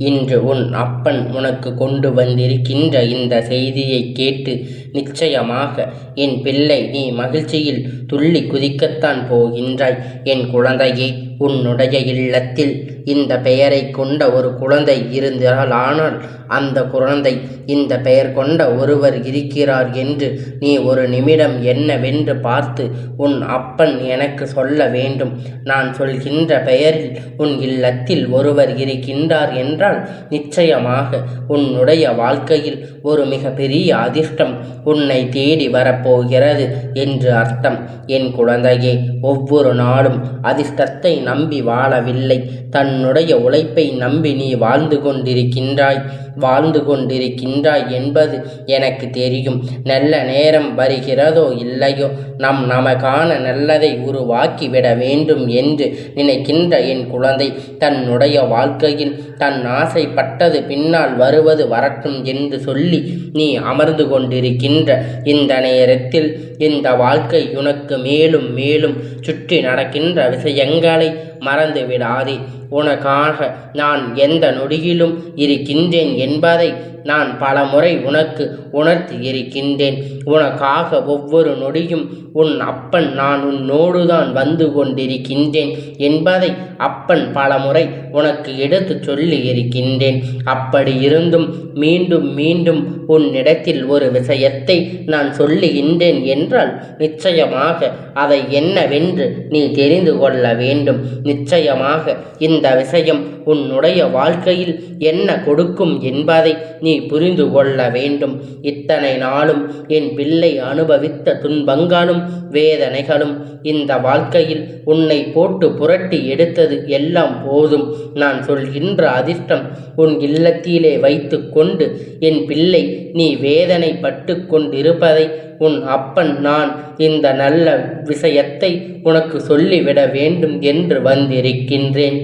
இன்று உன் அப்பன் உனக்கு கொண்டு வந்திருக்கின்ற இந்த செய்தியைக் கேட்டு நிச்சயமாக என் பிள்ளை நீ மகிழ்ச்சியில் துள்ளி குதிக்கத்தான் போகின்றாய். என் குழந்தையே, உன்னுடைய இல்லத்தில் இந்த பெயரைக் கொண்ட ஒரு குழந்தை இருந்தால் அந்த குழந்தை இந்த பெயர் கொண்ட ஒருவர் இருக்கிறார் என்று நீ ஒரு நிமிடம் என்னவென்று பார்த்து உன் அப்பன் எனக்கு சொல்ல வேண்டும். நான் சொல்கின்ற பெயரில் உன் இல்லத்தில் ஒருவர் இருக்கின்றார் என்றால் நிச்சயமாக உன்னுடைய வாழ்க்கையில் ஒரு மிக பெரிய அதிர்ஷ்டம் உன்னை தேடி வரப்போகிறது என்று அர்த்தம். என் குழந்தையே, ஒவ்வொரு நாளும் அதிர்ஷ்டத்தை நம்பி வாழவில்லை, தன்னுடைய உழைப்பை நம்பி நீ வாழ்ந்து கொண்டிருக்கின்றாய் என்பது எனக்கு தெரியும். நல்ல நேரம் வருகிறதோ இல்லையோ நமக்கான நல்லதை உருவாக்கிவிட வேண்டும் என்று நினைக்கின்ற என் குழந்தை, தன்னுடைய வாழ்க்கையில் தன் ஆசைப்பட்டது பின்னால் வருவது வரட்டும் என்று சொல்லி நீ அமர்ந்து கொண்டிருக்கின்ற இந்த நேரத்தில் இந்த வாழ்க்கை உனக்கு மேலும் மேலும் சுற்றி நடக்கின்ற விஷயங்களை மறந்து விடாதே. உனக்காக நான் எந்த நொடியிலும் இருக்கின்றேன் என்பதை நான் பலமுறை உனக்கு உணர்த்தி இருக்கின்றேன். உனக்காக ஒவ்வொரு நொடியும் உன் அப்பன் நான் உன்னோடுதான் வந்து கொண்டிருக்கின்றேன் என்பதை அப்பன் பலமுறை உனக்கு எடுத்து சொல்லி இருக்கின்றேன். அப்படி இருந்தும் மீண்டும் மீண்டும் உன்னிடத்தில் ஒரு விஷயத்தை நான் சொல்லுகின்றேன் என்றால் நிச்சயமாக அதை என்னவென்று நீ தெரிந்து கொள்ள வேண்டும். நிச்சயமாக இந்த விஷயம் உன்னுடைய வாழ்க்கையில் என்ன கொடுக்கும் என்பதை நீ புரிந்து கொள்ள வேண்டும். இத்தனை நாளும் என் பிள்ளை அனுபவித்த துன்பங்களும் வேதனைகளும் இந்த வாழ்க்கையில் உன்னை போட்டு புரட்டி எடுத்தது எல்லாம் போதும். நான் சொல்கின்ற அதிர்ஷ்டம் உன் இல்லத்திலே வைத்து கொண்டு என் பிள்ளை நீ வேதனை பட்டு கொண்டிருப்பதை உன் அப்பன் நான் இந்த நல்ல விஷயத்தை உனக்கு சொல்லிவிட வேண்டும் என்று வந்திருக்கின்றேன்.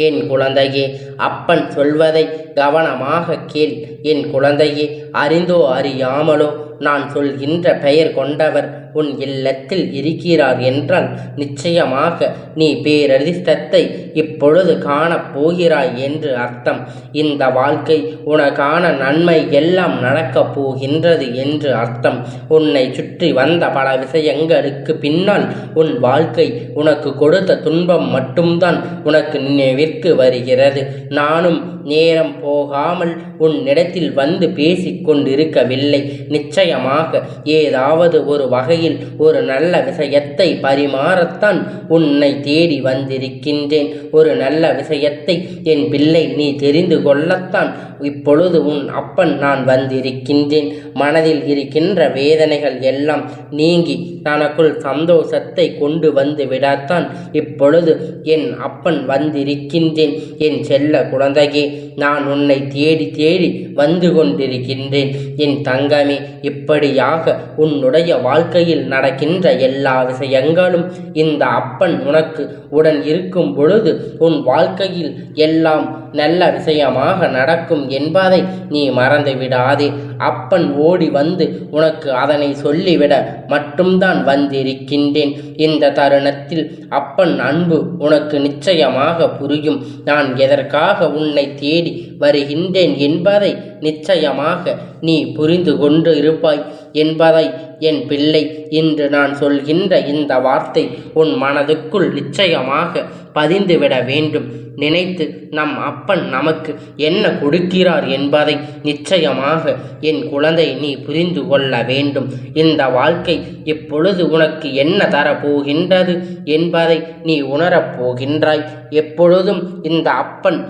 என் குழந்தையே, அப்பன் சொல்வதை கவனமாக கேள். என் குழந்தையே, அறிந்தோ அறியாமலோ நான் சொல்கின்ற பெயர் கொண்டவர் உன் இல்லத்தில் இருக்கிறார் என்றால் நிச்சயமாக நீ பேரதிர்ஷ்டத்தை இப்பொழுது காணப் போகிறாய் என்று அர்த்தம். இந்த வாழ்க்கை உனக்கான நன்மை எல்லாம் நடக்கப் போகின்றது என்று அர்த்தம். உன்னை சுற்றி வந்த பல விஷயங்களுக்கு பின்னால் உன் வாழ்க்கை உனக்கு கொடுத்த துன்பம் மட்டும்தான் உனக்கு நினைவிற்கு வருகிறது. நானும் நேரம் போகாமல் உன்னிடத்தில் வந்து பேசிக் கொண்டிருக்கவில்லை. நிச்சயமாக ஏதாவது ஒரு வகையில் ஒரு நல்ல விஷயத்தை பரிமாறத்தான் உன்னை தேடி வந்திருக்கின்றேன். ஒரு நல்ல விஷயத்தை என் பிள்ளை நீ தெரிந்து கொள்ளத்தான் இப்பொழுது உன் அப்பன் நான் வந்திருக்கின்றேன். மனதில் இருக்கின்ற வேதனைகள் எல்லாம் நீங்கி தனக்குள் சந்தோஷத்தை கொண்டு வந்து விடத்தான் இப்பொழுது என் அப்பன் வந்திருக்கின்றேன். என் செல்ல குழந்தையே, நான் உன்னை தேடி தேடி வந்து கொண்டிருக்கின்றேன். என் தங்கமே, இப்படியாக உன்னுடைய வாழ்க்கையில் நடக்கின்ற எல்லா விஷயங்களும் இந்த அப்பன் உனக்கு உடன் இருக்கும் பொழுது உன் வாழ்க்கையில் எல்லாம் நல்ல விஷயமாக நடக்கும் என்பதை நீ மறந்து விடாதே. அப்பன் ஓடி வந்து உனக்கு அதனை சொல்லிவிட மட்டும்தான் வந்திருக்கின்றேன். இந்த தருணத்தில் அப்பன் அன்பு உனக்கு நிச்சயமாக புரியும். நான் எதற்காக உன்னை தேடி வருகின்றேன் என்பதை நிச்சயமாக நீ புரிந்து கொண்டு இருப்பாய் என்பதை என் பிள்ளை இன்று நான் சொல்கின்ற இந்த வார்த்தை உன் மனதுக்குள் நிச்சயமாக பதிந்துவிட வேண்டும். நினைத்து நம் அப்பன் நமக்கு என்ன கொடுக்கிறார் என்பதை நிச்சயமாக என் குழந்தை நீ புரிந்து கொள்ள வேண்டும். இந்த வாழ்க்கை இப்பொழுது உனக்கு என்ன தரப்போகின்றது என்பதை நீ உணரப் போகின்றாய். எப்பொழுதும் இந்த அப்பன்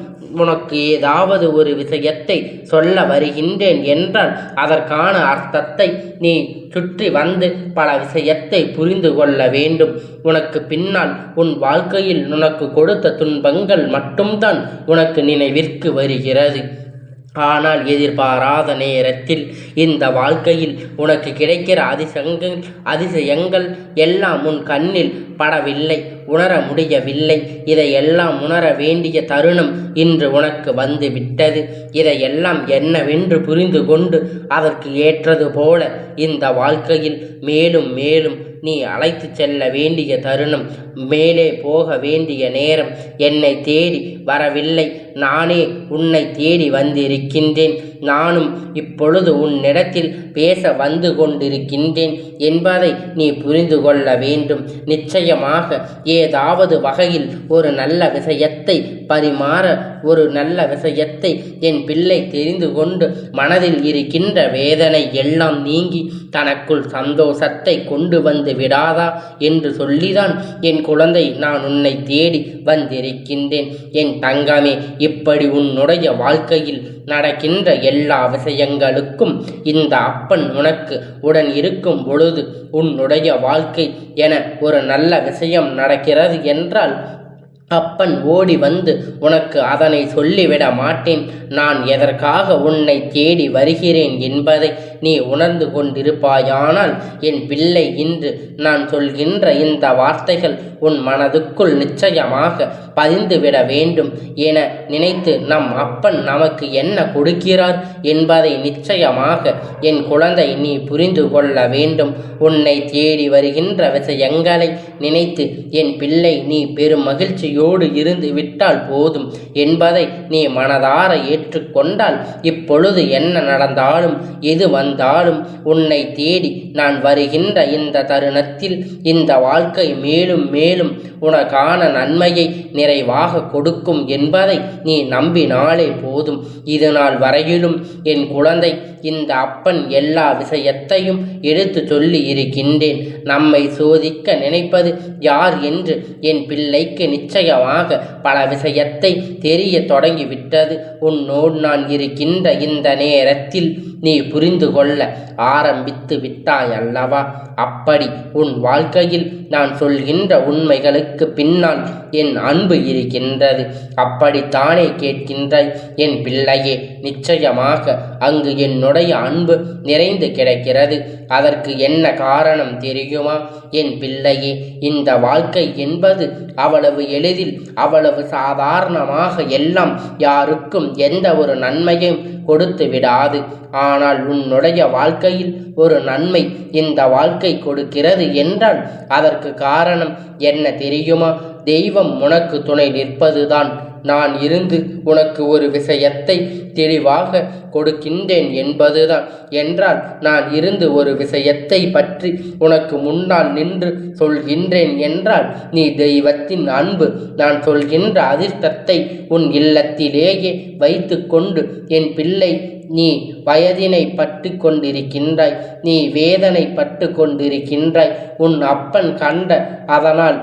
உனக்கு ஏதாவது ஒரு விஷயத்தை சொல்ல வருகின்றேன் என்றால் அதற்கான அர்த்தத்தை நீ சுற்றி வந்து பல விஷயத்தை புரிந்து கொள்ள வேண்டும். உனக்கு பின்னால் உன் வாழ்க்கையில் உனக்கு கொடுத்த துன்பங்கள் மட்டும்தான் உனக்கு நினைவிற்கு வருகிறது. ஆனால் எதிர்பாராத நேரத்தில் இந்த வாழ்க்கையில் உனக்கு கிடைக்கிற அதிசயங்கள் எல்லாம் உன் கண்ணில் படவில்லை, உணர முடியவில்லை. இதையெல்லாம் உணர வேண்டிய தருணம் இன்று உனக்கு வந்து விட்டது. இதையெல்லாம் என்னவென்று புரிந்து கொண்டு அதற்கு ஏற்றது போல இந்த வாழ்க்கையில் மேலும் மேலும் நீ அழைத்து செல்ல வேண்டிய தருணம், மேலே போக வேண்டிய நேரம். என்னை தேடி வரவில்லை, நானே உன்னை தேடி வந்திருக்கின்றேன். நானும் இப்பொழுது உன்னிடத்தில் பேச வந்து கொண்டிருக்கின்றேன் என்பதை நீ புரிந்து கொள்ள வேண்டும். நிச்சயமாக ஏதாவது வகையில் ஒரு நல்ல விஷயத்தை பரிமாற, ஒரு நல்ல விஷயத்தை என் பிள்ளை தெரிந்து கொண்டு மனதில் இருக்கின்ற வேதனை எல்லாம் நீங்கி தனக்குள் சந்தோஷத்தை கொண்டு வந்து விடாதா என்று சொல்லிதான் என் குழந்தை நான் உன்னை தேடி வந்திருக்கின்றேன். என் தங்கமே, இப்படி உன்னுடைய வாழ்க்கையில் நடக்கின்ற எல்லா விஷயங்களுக்கும் இந்த அப்பன் உனக்கு உடன் இருக்கும் பொழுது உன்னுடைய வாழ்க்கை என ஒரு நல்ல விஷயம் நடக்கிறது என்றால் அப்பன் ஓடி வந்து உனக்கு அதனை சொல்லிவிட மாட்டேன். நான் எதற்காக உன்னை தேடி வருகிறேன் என்பதை நீ உணர்ந்து கொண்டிருப்பாயானால் என் பிள்ளை, இன்று நான் சொல்கின்ற இந்த வார்த்தைகள் உன் மனதுக்குள் நிச்சயமாக பதிந்துவிட வேண்டும் என நினைத்து நம் அப்பன் நமக்கு என்ன கொடுக்கிறார் என்பதை நிச்சயமாக என் குழந்தை நீ புரிந்து கொள்ள வேண்டும். உன்னை தேடி வருகின்ற விஷயங்களை நினைத்து என் பிள்ளை நீ பெரும் மகிழ்ச்சியோடு இருந்து விட்டால் போதும் என்பதை நீ மனதார ஏற்றுக்கொண்டால் இப்பொழுது என்ன நடந்தாலும் எது வந்தாலும் உன்னை தேடி நான் வருகின்ற இந்த தருணத்தில் இந்த வாழ்க்கை மேலும் மேலும் உனக்கான நன்மையை நிறைவாக கொடுக்கும் என்பதை நீ நம்பினாலே போதும். இது நாள் வரையிலும் என் குழந்தை இந்த அப்பன் எல்லா விஷயத்தையும் எடுத்து சொல்லி இருக்கின்றேன். நம்மை சோதிக்க நினைப்பது யார் என்று என் பிள்ளைக்கு நிச்சயமாக பல விஷயத்தை தெரிய தொடங்கிவிட்டது. உன்னோடு நான் இருக்கின்ற இந்த நேரத்தில் நீ புரிந்து கொள்ள ஆரம்பித்து விட்டாய் அல்லவா? அப்படி உன் வாழ்க்கையில் நான் சொல்கின்ற உண்மைகளுக்கு பின்னால் என் அன்பு இருக்கின்றது. அப்படித்தானே கேட்கின்றாய் என் பிள்ளையே? நிச்சயமாக அங்கு என்னுடைய அன்பு நிறைந்து கிடக்கிறது. அதற்கு என்ன காரணம் தெரியுமா என் பிள்ளையே? இந்த வாழ்க்கை என்பது அவ்வளவு எளிதில், அவ்வளவு சாதாரணமாக எல்லாம் யாருக்கும் எந்த ஒரு நன்மையும் கொடுத்து விடாது. ஆனால் உன்னுடைய வாழ்க்கையில் ஒரு நன்மை இந்த வாழ்க்கை கொடுக்கிறது என்றால் அதற்கு காரணம் என்ன தெரியுமா? தெய்வம் உனக்கு துணை நிற்பதுதான். நான் இருந்து உனக்கு ஒரு விஷயத்தை தெளிவாக கொடுக்கின்றேன் என்பதுதான். என்றால் நான் இருந்து ஒரு விஷயத்தை பற்றி உனக்கு முன்னால் நின்று சொல்கின்றேன் என்றால் நீ தெய்வத்தின் அன்பு, நான் சொல்கின்ற அதிர்ஷ்டத்தை உன் இல்லத்திலேயே வைத்து கொண்டு என் பிள்ளை நீ வயதினை பட்டு கொண்டிருக்கின்றாய், நீ வேதனை பட்டு கொண்டிருக்கின்றாய். உன் அப்பன் கண்ட அதனால்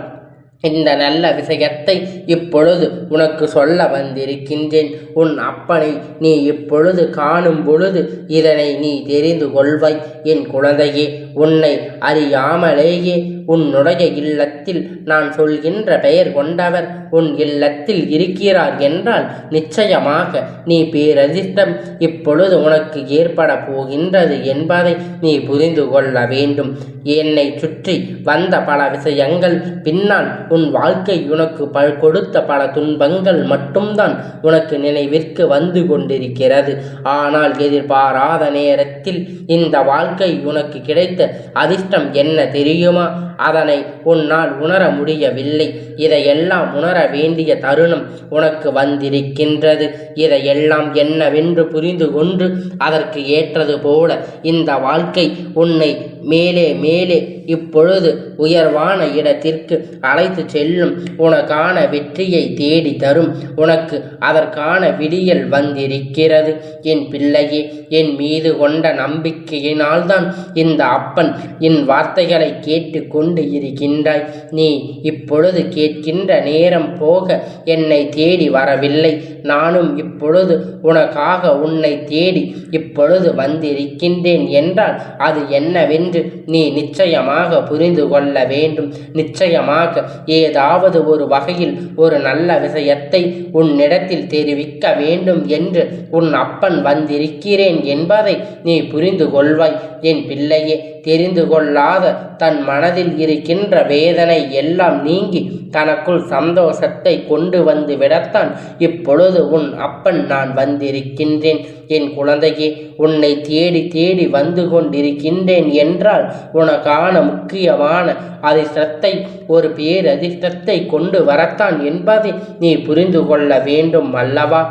இந்த நல்ல விஷயத்தை இப்பொழுது உனக்கு சொல்ல வந்திருக்கின்றேன். உன் அப்பனை நீ இப்பொழுது காணும் பொழுது இதனை நீ தெரிந்து கொள்வாய் என் குழந்தையே. உன்னை அறியாமலேயே உன்னுடைய இல்லத்தில் நான் சொல்கின்ற பெயர் கொண்டவர் உன் இல்லத்தில் இருக்கிறார் என்றால் நிச்சயமாக நீ பேரதிர்ஷ்டம் இப்பொழுது உனக்கு ஏற்பட போகின்றது என்பதை நீ புரிந்து கொள்ள வேண்டும். என்னை சுற்றி வந்த பல விஷயங்கள் பின்னால் உன் வாழ்க்கை உனக்கு கொடுத்த பல துன்பங்கள் மட்டும்தான் உனக்கு நினைவிற்கு வந்து கொண்டிருக்கிறது. ஆனால் எதிர்பாராத நேரத்தில் இந்த வாழ்க்கை உனக்கு கிடைத்த அதிர்ஷ்டம் என்ன தெரியுமா? அதனை உன்னால் உணர முடியவில்லை. இதையெல்லாம் உணர வேண்டிய தருணம் உனக்கு வந்திருக்கின்றது. இதையெல்லாம் என்னவென்று புரிந்து கொண்டு அதற்கு ஏற்றது போல இந்த வாழ்க்கை உன்னை மேலே மேலே இப்பொழுது உயர்வான இடத்திற்கு அழைத்து செல்லும். உனக்கான வெற்றியை தேடி தரும். உனக்கு அதற்கான விடியல் வந்திருக்கிறது என் பிள்ளையே. என் மீது கொண்ட நம்பிக்கையினால்தான் இந்த அப்பன் என் வார்த்தைகளை கேட்டு கொண்டு இருக்கின்றாய். நீ இப்பொழுது கேட்கின்ற நேரம் போக என்னை தேடி வரவில்லை. நானும் இப்பொழுது உனக்காக உன்னை தேடி இப்பொழுது வந்திருக்கின்றேன் என்றால் அது என்னவென்று நீ நிச்சயமாக புரிந்து கொள்ள வேண்டும். நிச்சயமாக ஏதாவது ஒரு வகையில் ஒரு நல்ல விஷயத்தை உன்னிடத்தில் தெரிவிக்க வேண்டும் என்று உன் அப்பன் வந்திருக்கிறேன் என்பதை நீ புரிந்து கொள்வாய் என் பிள்ளையே. தெரிந்து கொள்ளாத தன் மனதில் இருக்கின்ற வேதனை எல்லாம் நீங்கி தனக்குள் சந்தோஷத்தை கொண்டு வந்து விடத்தான் இப்பொழுது உன் அப்பன் நான் வந்திருக்கின்றேன் என் குழந்தையே. உன்னை தேடி தேடி வந்து கொண்டிருக்கின்றேன் என்று என்றால் உனக்கான முக்கியமான அதிர்ஷ்டத்தை ஒரு பேரதிர்ஷ்டத்தை கொண்டு வரத்தான் என்பதை நீ புரிந்து கொள்ள வேண்டும் அல்லவா?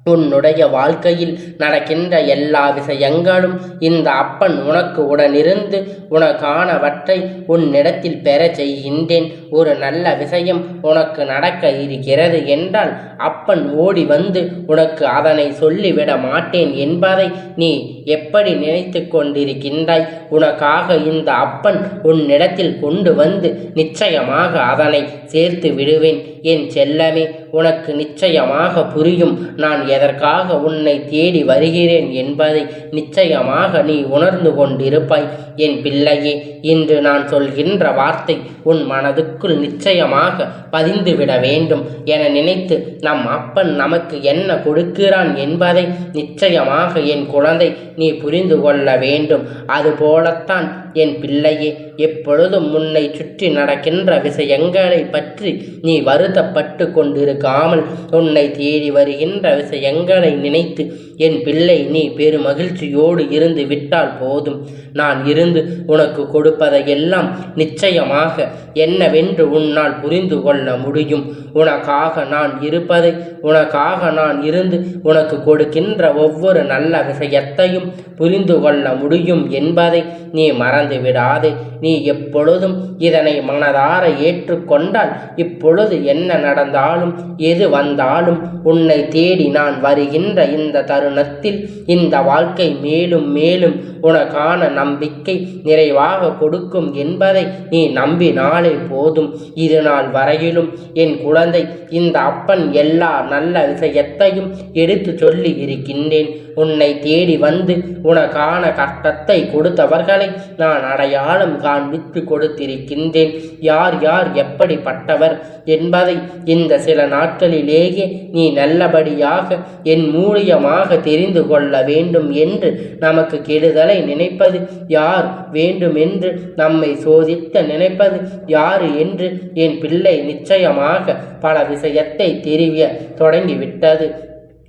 உன்னுடைய வாழ்க்கையில் நடக்கின்ற எல்லா விஷயங்களும் இந்த அப்பன் உனக்கு உடனிருந்து உனக்கானவற்றை உன்னிடத்தில் பெற செய்கின்றேன். ஒரு நல்ல விஷயம் உனக்கு நடக்க இருக்கிறது என்றால் அப்பன் ஓடி வந்து உனக்கு அதனை சொல்லிவிட மாட்டேன் என்பதை நீ எப்படி நினைத்து கொண்டிருக்கின்றாய்? உனக்காக இந்த அப்பன் உன்னிடத்தில் கொண்டு வந்து நிச்சயமாக அதனை சேர்த்து விடுவேன். என் செல்லமே, உனக்கு நிச்சயமாக புரியும் நான் எதற்காக உன்னை தேடி வருகிறேன் என்பதை நிச்சயமாக நீ உணர்ந்து கொண்டிருப்பாய். என் பிள்ளையே, இன்று நான் சொல்கின்ற வார்த்தை உன் மனதுக்குள் நிச்சயமாக பதிந்துவிட வேண்டும் என நினைத்து நம் அப்பன் நமக்கு என்ன கொடுக்கிறான் என்பதை நிச்சயமாக என் குழந்தை நீ புரிந்து கொள்ள வேண்டும். அதுபோலத்தான் என் பிள்ளையே, எப்பொழுதும் உன்னை சுற்றி நடக்கின்ற விஷயங்களை பற்றி நீ வருத்தப்பட்டு கொண்டிருக்காமல் உன்னை தேடி வருகின்ற விஷயங்களை நினைத்து என் பிள்ளை நீ பெருமகிழ்ச்சியோடு இருந்து விட்டால் போதும். நான் இருந்து உனக்கு கொடுப்பதையெல்லாம் நிச்சயமாக என்னவென்று உன்னால் புரிந்து கொள்ள முடியும். உனக்காக நான் இருப்பதை, உனக்காக நான் இருந்து உனக்கு கொடுக்கின்ற ஒவ்வொரு நல்ல விஷயத்தையும் புரிந்து கொள்ள முடியும் என்பதை நீ மறந்து விடாதே. நீ எப்பொழுதும் இதனை மனதார ஏற்றுக்கொண்டால் இப்பொழுது என்ன நடந்தாலும் எது வந்தாலும் உன்னை தேடி நான் வருகின்ற இந்த தருணத்தில் இந்த வாழ்க்கை மேலும் மேலும் உனக்கான நம்பிக்கை நிறைவாக கொடுக்கும் என்பதை நீ நம்பினாலே போதும். இது நாள் வரையிலும் என் குழந்தை இந்த அப்பன் எல்லா நல்ல விஷயத்தையும் எடுத்து சொல்லி இருக்கின்றேன். உன்னை தேடி வந்து உனக்கான கஷ்டத்தை கொடுத்தவர்களை நான் அடையாளம் காண்பித்து கொடுத்திருக்கின்றேன். யார் யார் எப்படிப்பட்டவர் என்பதை இந்த சில நாட்களிலேயே நீ நல்லபடியாக என் மூலியமாக தெரிந்து கொள்ள வேண்டும் என்று நமக்கு கெடுதலை நினைப்பது யார், வேண்டுமென்று நம்மை சோதிக்க நினைப்பது யாரு என்று என் பிள்ளை நிச்சயமாக பல விஷயத்தை தெரிய தொடங்கிவிட்டது.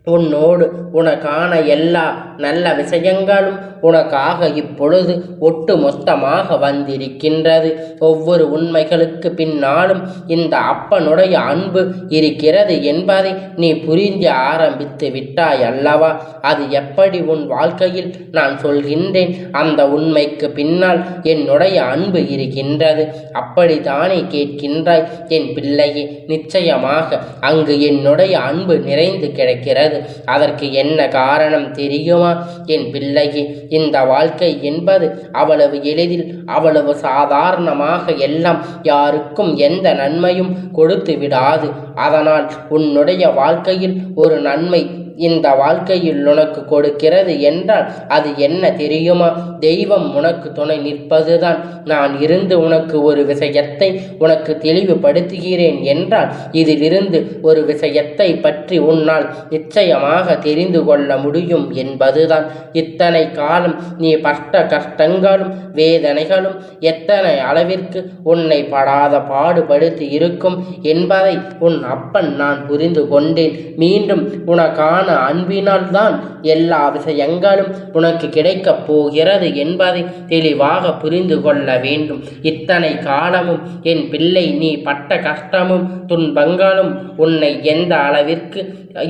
உன்னோடு உனக்கான எல்லா நல்ல விஷயங்களும் உனக்காக இப்பொழுது ஒட்டு மொத்தமாக வந்திருக்கின்றது. ஒவ்வொரு உண்மைகளுக்கு பின்னாலும் இந்த அப்பனுடைய அன்பு இருக்கிறது என்பதை நீ புரிந்து ஆரம்பித்து விட்டாய் அல்லவா? அது எப்படி உன் வாழ்க்கையில் நான் சொல்கின்றேன் அந்த உண்மைக்கு பின்னால் என்னுடைய அன்பு இருக்கின்றது அப்படித்தானே கேட்கின்றாய் என் பிள்ளையே? நிச்சயமாக அங்கு என்னுடைய அன்பு நிறைந்து கிடக்கிறது. அதற்கு என்ன காரணம் தெரியுமா என் பிள்ளையே? இந்த வாழ்க்கை என்பது அவ்வளவு எளிதில், அவ்வளவு சாதாரணமாக எல்லாம் யாருக்கும் எந்த நன்மையும் கொடுத்து விடாது. அதனால் உன்னுடைய வாழ்க்கையில் ஒரு நன்மை இந்த வாழ்க்கையில் உனக்கு கொடுக்கிறது என்றால் அது என்ன தெரியுமா? தெய்வம் உனக்கு துணை நிற்பதுதான். நான் இருந்து உனக்கு ஒரு விஷயத்தை உனக்கு தெளிவுபடுத்துகிறேன் என்றால் இதிலிருந்து ஒரு விஷயத்தை பற்றி உன்னால் நிச்சயமாக தெரிந்து கொள்ள முடியும் என்பதுதான். இத்தனை காலம் நீ பட்ட கஷ்டங்களும் வேதனைகளும் எத்தனை அளவிற்கு உன்னை படாத பாடுபடுத்தி இருக்கும் என்பதை உன் அப்பன் நான் புரிந்து கொண்டேன். மீண்டும் உனக்கான அன்பினால் தான் எல்லா விஷயங்களும் உனக்கு கிடைக்கப் போகிறது என்பதை தெளிவாக புரிந்து கொள்ள வேண்டும். இத்தனை காலமும் என் பிள்ளை நீ பட்ட கஷ்டமும் துன்பங்களும் உன்னை எந்த அளவிற்கு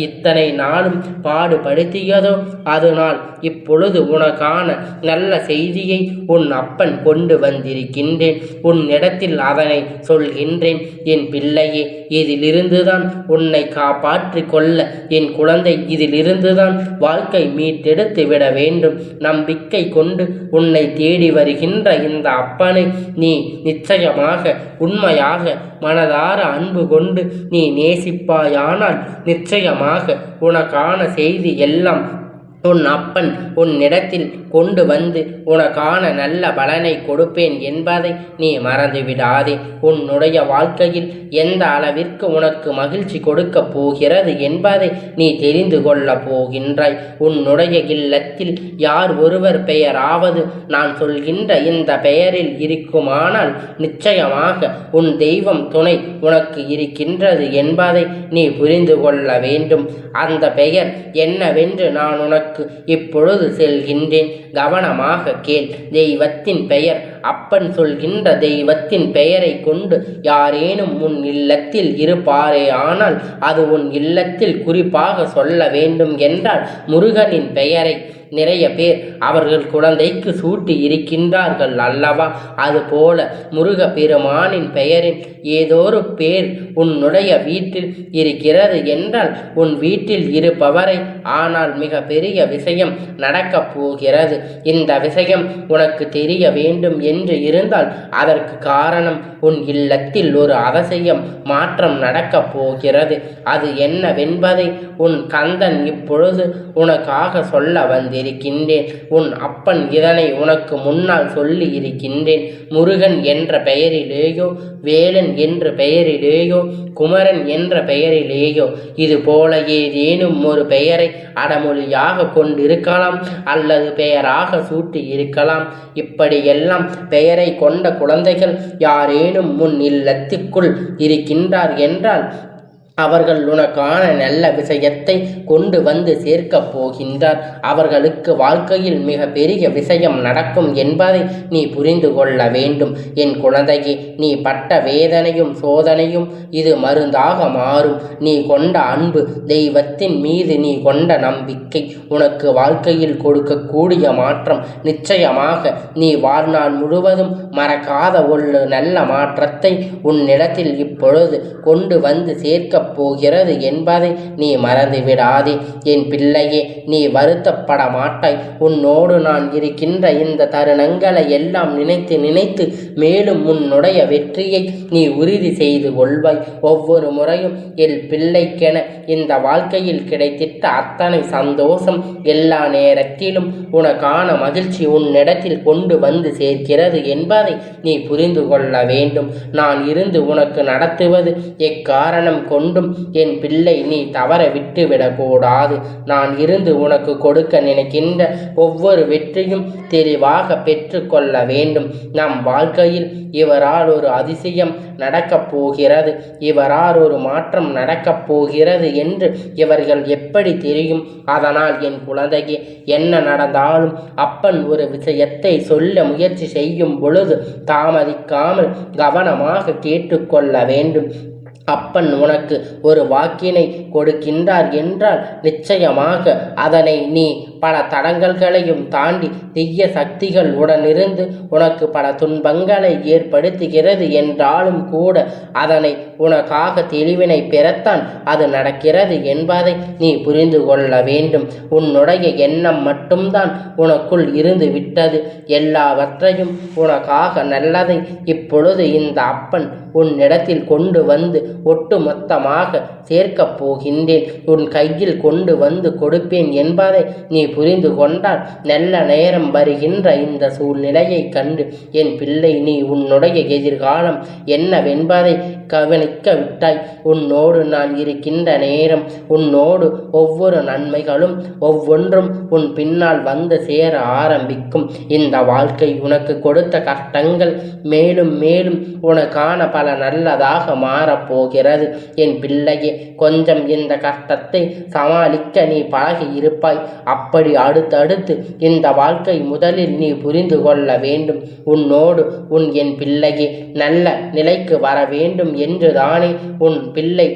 இத்தனை நாளும் பாடுபடுத்தியதோ அதனால் இப்பொழுது உனக்கான நல்ல செய்தியை உன் அப்பன் கொண்டு வந்திருக்கின்றேன். உன்னிடத்தில் அதனை சொல்கின்றேன் என் பிள்ளையே. இதிலிருந்துதான் உன்னை காப்பாற்றி கொள்ள என் குழந்தை, இதிலிருந்துதான் வாழ்க்கை மீட்டெடுத்து விட வேண்டும். நம்பிக்கை கொண்டு உன்னை தேடி வருகின்ற இந்த அப்பனை நீ நிச்சயமாக உண்மையாக மனதார அன்பு கொண்டு நீ நேசிப்பாயானால் நிச்சயமாக உனக்கான செய்தி எல்லாம் உன் அப்பன் உன்னிடத்தில் கொண்டு வந்து உனக்கான நல்ல பலனை கொடுப்பேன் என்பதை நீ மறந்துவிடாதே. உன்னுடைய வாழ்க்கையில் எந்த அளவிற்கு உனக்கு மகிழ்ச்சி கொடுக்க போகிறது என்பதை நீ தெரிந்து கொள்ள போகின்றாய். உன்னுடைய இல்லத்தில் யார் ஒருவர் பெயராவது நான் சொல்கின்ற இந்த பெயரில் இருக்குமானால் நிச்சயமாக உன் தெய்வம் துணை உனக்கு இருக்கின்றது என்பதை நீ புரிந்து கொள்ள வேண்டும். அந்த பெயர் என்னவென்று நான் உனக்கு உனக்கு இப்பொழுது செல்கின்றேன், கவனமாக கேள். தெய்வத்தின் பெயர் அப்பன். சொல்கின்ற தெய்வத்தின் பெயரை கொண்டு யாரேனும் உன் இல்லத்தில் இருப்பாரே ஆனால் அது உன் இல்லத்தில் குறிப்பாக சொல்ல வேண்டும் என்றால் முருகனின் பெயரை நிறைய பேர் அவர்கள் குழந்தைக்கு சூட்டி இருக்கின்றார்கள் அல்லவா? அதுபோல முருக பெருமானின் பெயரின் ஏதோரு பேர் உன்னுடைய வீட்டில் இருக்கிறது என்றால் உன் வீட்டில் இருப்பவரை ஆனால் மிக பெரிய விஷயம் நடக்கப் போகிறது. இந்த விஷயம் உனக்கு தெரிய வேண்டும் என்று இருந்தால் அதற்கு காரணம் உன் இல்லத்தில் ஒரு அவசியம் மாற்றம் நடக்கப் போகிறது. அது என்னவென்பதை உன் கந்தன் இப்பொழுது உனக்காக சொல்ல வந்திருக்கின்றேன். உன் அப்பன் இதனை உனக்கு முன்னால் சொல்லி இருக்கின்றேன். முருகன் என்ற பெயரிலேயோ, வேலன் என்ற பெயரிலேயோ, குமரன் என்ற பெயரிலேயோ இது போல ஏதேனும் ஒரு பெயரை அடமொழியாக கொண்டிருக்கலாம் அல்லது பெயராக சூட்டி இருக்கலாம். இப்படியெல்லாம் பெயரை கொண்ட குழந்தைகள் யாரேனும் முன் இல்லத்துக்குள் இருக்கின்றார் என்றால் அவர்கள் உனக்கான நல்ல விஷயத்தை கொண்டு வந்து சேர்க்கப் போகின்றார். அவர்களுக்கு வாழ்க்கையில் மிக பெரிய விஷயம் நடக்கும் என்பதை நீ புரிந்து கொள்ள வேண்டும். என் குழந்தையே, நீ பட்ட வேதனையும் சோதனையும் இது மருந்தாக மாறும். நீ கொண்ட அன்பு, தெய்வத்தின் மீது நீ கொண்ட நம்பிக்கை உனக்கு வாழ்க்கையில் கொடுக்கக்கூடிய மாற்றம் நிச்சயமாக நீ வாழ்நாள் முழுவதும் மறக்காத ஒரு நல்ல மாற்றத்தை உன்னிடத்தில் இப்பொழுது கொண்டு வந்து சேர்க்க போகிறது என்பதை நீ மறந்து விடாதே. என் பிள்ளையே, நீ வருத்தப்பட மாட்டாய். உன்னோடு நான் இருக்கின்ற இந்த தருணங்களை எல்லாம் நினைத்து நினைத்து மேலும் உன்னுடைய வெற்றியை நீ உறுதி செய்து கொள்வாய். ஒவ்வொரு முறையும் என் பிள்ளைக்கென இந்த வாழ்க்கையில் கிடைத்திட்ட அத்தனை சந்தோஷம் எல்லா நேரத்திலும் உனக்கான மகிழ்ச்சி உன்னிடத்தில் கொண்டு வந்து சேர்க்கிறது என்பதை நீ புரிந்து கொள்ள வேண்டும். நான் இருந்து உனக்கு நடத்துவது எக்காரணம் கொண்டும் என் பிள்ளை நீ தவற விட்டுவிடக்கூடாது. நான் இருந்து உனக்கு கொடுக்க நினைக்கின்ற ஒவ்வொரு வெற்றியும் தெளிவாக பெற்று கொள்ள வேண்டும். நம் வாழ்க்கையில் இவரால் ஒரு அதிசயம் நடக்கப் போகிறது, இவரால் ஒரு மாற்றம் நடக்கப் போகிறது என்று இவர்கள் எப்படி தெரியும்? அதனால் என் குழந்தைக்கு என்ன நடந்தாலும் அப்பன் ஒரு விஷயத்தை சொல்ல முயற்சி செய்யும் பொழுது தாமதிக்காமல் கவனமாக கேட்டுக்கொள்ள வேண்டும். அப்பன் உனக்கு ஒரு வாக்கினை கொடுக்கின்றார் என்றால் நிச்சயமாக அதனை நீ பல தடங்கல்களையும் தாண்டி தீய சக்திகள் உடனிருந்து உனக்கு பல துன்பங்களை ஏற்படுத்துகிறது என்றாலும் கூட அதனை உனக்காக தெளிவினை பெறத்தான் அது நடக்கிறது என்பதை நீ புரிந்து கொள்ள வேண்டும். உன்னுடைய எண்ணம் மட்டும்தான் உனக்குள் இருந்து விட்டது. எல்லாவற்றையும் உனக்காக நல்லதை இப்பொழுது இந்த அப்பன் உன்னிடத்தில் கொண்டு வந்து ஒட்டு மொத்தமாக சேர்க்கப் போகின்றேன். உன் கையில் கொண்டு வந்து கொடுப்பேன் என்பதை நீ புரிந்து கொண்டால் நல்ல நேரம் வருகின்ற இந்த சூழ்நிலையை கண்டு என் பிள்ளை நீ உன்னுடைய எதிர்காலம் என்னவென்பதை கவனிக்க விட்டாய். உன்னோடு நான் இருக்கின்ற நேரம் உன்னோடு ஒவ்வொரு நன்மைகளும் ஒவ்வொன்றும் உன் பின்னால் வந்து சேர ஆரம்பிக்கும். இந்த வாழ்க்கை உனக்கு கொடுத்த கஷ்டங்கள் மேலும் மேலும் உனக்கான பல நல்லதாக மாறப்போகிறது. என் பிள்ளையே, கொஞ்சம் இந்த கஷ்டத்தை சமாளிக்க நீ பழகி இருப்பாய். அப்படி அடுத்தடுத்து இந்த வாழ்க்கை முதலில் நீ புரிந்து கொள்ள வேண்டும். உன்னோடு என் பிள்ளையே நல்ல நிலைக்கு வர வேண்டும் என்றுதானே உன் பிள்ளை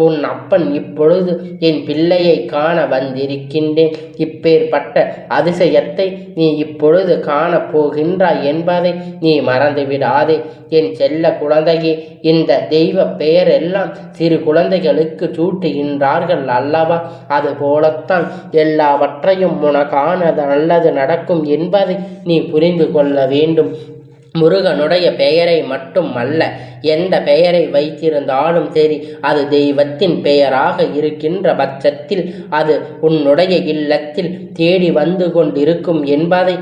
உன் அப்பன் இப்பொழுது என் பிள்ளையை காண வந்திருக்கின்றேன். இப்பேற்பட்ட அதிசயத்தை நீ இப்பொழுது காணப்போகின்றாய் என்பதை நீ மறந்துவிடாதே. என் செல்ல குழந்தையே, இந்த தெய்வ பெயர் எல்லாம் சிறு குழந்தைகளுக்கு சூட்டுகின்றார்கள் அல்லவா? அது போலத்தான் எல்லாவற்றையும் உனக்கான நல்லது நடக்கும் என்பதை நீ புரிந்து கொள்ள வேண்டும். முருகனுடைய பெயரை மட்டும் அல்ல, எந்த பெயரை வைத்திருந்தாலும் சரி, அது தெய்வத்தின் பெயராக இருக்கின்ற பட்சத்தில் அது உன்னுடைய இல்லத்தில் தேடி வந்து கொண்டிருக்கும் என்பதை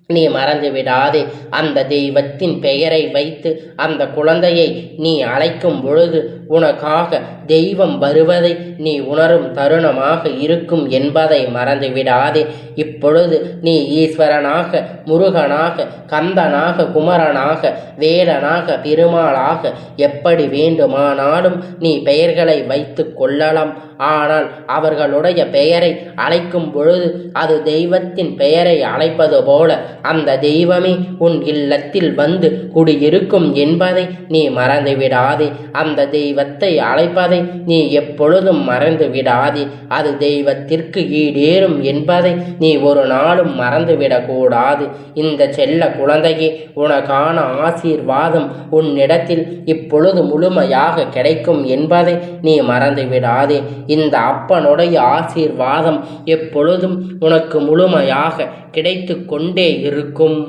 நீ மறந்து விடாதே. அந்த தெய்வத்தின் பெயரை வைத்து அந்த குழந்தையை நீ அழைக்கும் பொழுது உனக்காக தெய்வம் வருவதை நீ உணரும் தருணமாக இருக்கும் என்பதை மறந்துவிடாதே. இப்பொழுது நீ ஈஸ்வரனாக, முருகனாக, கந்தனாக, குமரனாக, வேலனாக, பெருமாளாக எப்படி வேண்டுமானாலும் நீ பெயர்களை வைத்து கொள்ளலாம். ஆனால் அவர்களுடைய பெயரை அழைக்கும் பொழுது அது தெய்வத்தின் பெயரை அழைப்பது போல அந்த தெய்வமே உன் இல்லத்தில் வந்து குடியிருக்கும் என்பதை நீ மறந்துவிடாதே. அந்த தெய்வத்தை அழைப்பதை நீ எப்பொழுதும் மறந்து விடாதே. அது தெய்வத்திற்கு ஈடேறும் என்பதை நீ ஒரு நாளும் மறந்துவிடக்கூடாது. இந்த செல்ல குழந்தையே, உனக்கான ஆசீர்வாதம் உன்னிடத்தில் இப்பொழுது முழுமையாக கிடைக்கும் என்பதை நீ மறந்துவிடாதே. இந்த அப்பனுடைய ஆசீர்வாதம் எப்பொழுதும் உனக்கு முழுமையாக கிடைத்து கொண்டே இருக்கும்.